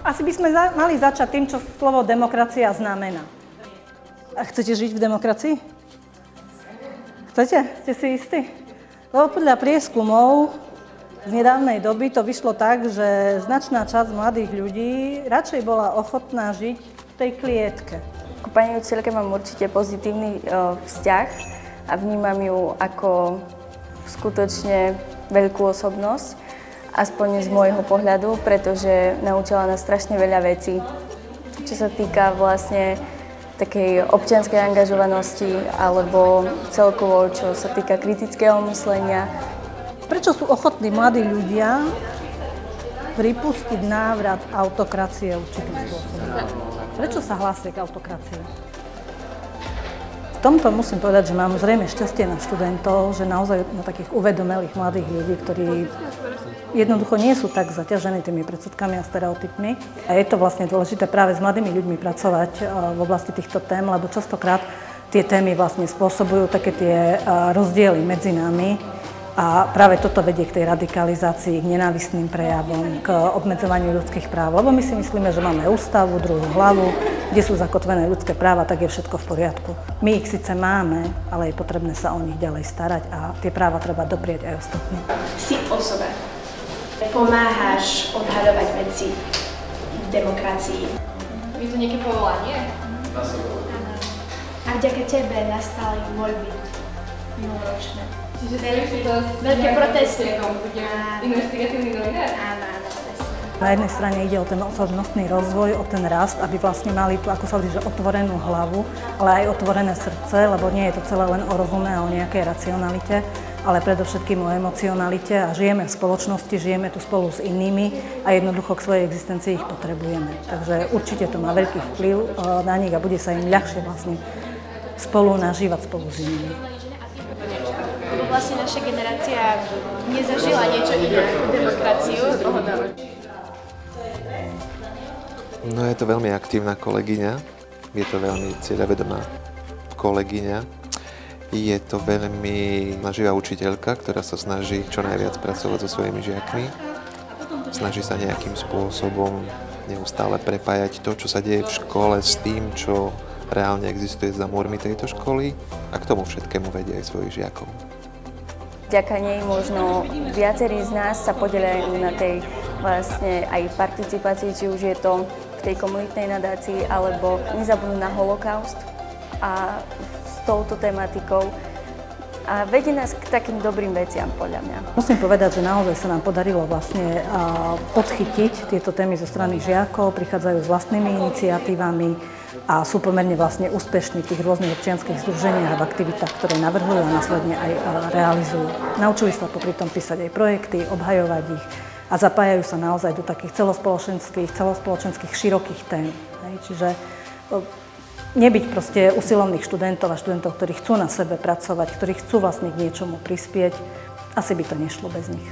Asi by sme mali začať tým, čo slovo demokracia znamená. A chcete žiť v demokracii? Chcete? Ste si istí? Lebo podľa prieskumov z nedávnej doby to vyšlo tak, že značná časť mladých ľudí radšej bola ochotná žiť v tej klietke. K pani učiteľke mám určite pozitívny vzťah a vnímam ju ako skutočne veľkú osobnosť, aspoň z môjho pohľadu, pretože naučila nás strašne veľa vecí, čo sa týka vlastne takej občianskej angažovanosti alebo celkovo, čo sa týka kritického myslenia. Prečo sú ochotní mladí ľudia pripustiť návrat autokracie určitým spôsobom? Prečo sa hlásia k autokracii? V tomto musím povedať, že mám zrejme šťastie na študentov, že naozaj na takých uvedomelých mladých ľudí, ktorí jednoducho nie sú tak zaťažení tými predsudkami a stereotypmi. A je to vlastne dôležité práve s mladými ľuďmi pracovať v oblasti týchto tém, lebo častokrát tie témy vlastne spôsobujú také tie rozdiely medzi nami. A práve toto vedie k tej radikalizácii, k nenávistným prejavom, k obmedzovaniu ľudských práv. Lebo my si myslíme, že máme ústavu, druhú hlavu, kde sú zakotvené ľudské práva, tak je všetko v poriadku. My ich síce máme, ale je potrebné sa o nich ďalej starať a tie práva treba doprieť aj ostatným. Si osoba. Pomáhaš odhaľovať veci v demokracii. Je to nejaké povolanie? A vďaka tebe nastali voľby minuloročné. Čiže sú to veľké protesty. Bude investigatívny novinár? Áno, presne. Na jednej strane ide o ten osobnostný rozvoj, o ten rast, aby vlastne mali tu, ako sa hovorí, že otvorenú hlavu, ale aj otvorené srdce, lebo nie je to celé len o rozume a o nejakej racionalite, ale predovšetkým o emocionalite a žijeme v spoločnosti, žijeme tu spolu s inými a jednoducho k svojej existencii ich potrebujeme. Takže určite to má veľký vplyv na nich a bude sa im ľahšie vlastne spolu nažívať spolu s inými. Vlastne naša generácia nezažila niečo iné ako demokraciu. No je to veľmi aktívna kolegyňa, je to veľmi cieľavedomá kolegyňa, je to veľmi živá učiteľka, ktorá sa snaží čo najviac pracovať so svojimi žiakmi, snaží sa nejakým spôsobom neustále prepájať to, čo sa deje v škole s tým, čo reálne existuje za múrmi tejto školy a k tomu všetkému vedie aj svojich žiakov. Vďaka nej možno viacerí z nás sa podieľajú na tej vlastne aj participácii, či už je to v tej komunitnej nadácii, alebo nezabudnú na holokaust a s touto tematikou. A vedie nás k takým dobrým veciam, podľa mňa. Musím povedať, že naozaj sa nám podarilo vlastne podchytiť tieto témy zo strany žiakov, prichádzajú s vlastnými iniciatívami a sú pomerne vlastne úspešní v tých rôznych občianskych združeniach a v aktivitách, ktoré navrhujú a následne aj realizujú. Naučili sa popri tom písať aj projekty, obhajovať ich a zapájajú sa naozaj do takých celospoločenských širokých tém. Čiže nebyť proste usilovných študentov a študentov, ktorí chcú na sebe pracovať, ktorí chcú vlastne k niečomu prispieť, asi by to nešlo bez nich.